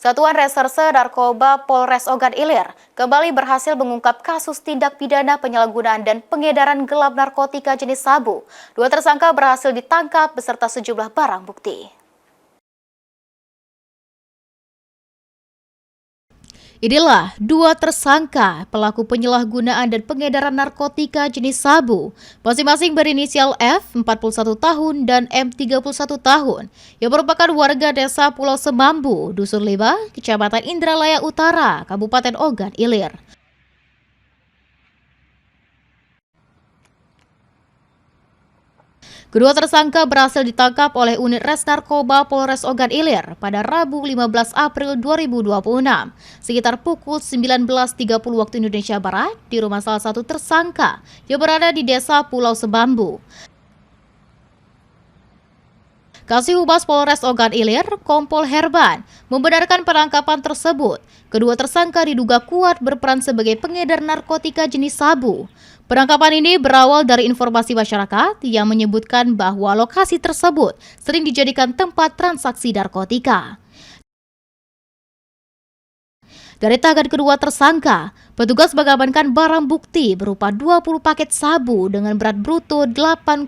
Satuan Reserse Narkoba Polres Ogan Ilir kembali berhasil mengungkap kasus tindak pidana penyalahgunaan dan pengedaran gelap narkotika jenis sabu. Dua tersangka berhasil ditangkap beserta sejumlah barang bukti. Inilah dua tersangka pelaku penyalahgunaan dan pengedaran narkotika jenis sabu, masing-masing berinisial F, 41 tahun, dan M, 31 tahun, yang merupakan warga desa Pulau Semambu, Dusun 5, Kecamatan Indralaya Utara, Kabupaten Ogan Ilir. Kedua tersangka berhasil ditangkap oleh unit Res Narkoba Polres Ogan Ilir pada Rabu 15 April 2026 sekitar pukul 19.30 waktu Indonesia Barat di rumah salah satu tersangka yang berada di desa Pulau Semambu. Kasih Humas Polres Ogan Ilir, Kompol Herban, membenarkan penangkapan tersebut. Kedua tersangka diduga kuat berperan sebagai pengedar narkotika jenis sabu. Penangkapan ini berawal dari informasi masyarakat yang menyebutkan bahwa lokasi tersebut sering dijadikan tempat transaksi narkotika. Dari tangan kedua tersangka, petugas mengamankan barang bukti berupa 20 paket sabu dengan berat bruto 8,25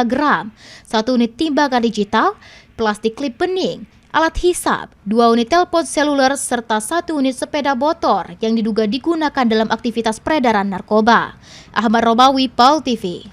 gram, 1 unit timbangan digital, plastik klip bening, alat hisap, 2 unit telepon seluler, serta 1 unit sepeda motor yang diduga digunakan dalam aktivitas peredaran narkoba. Ahmad Romawi, PAL TV.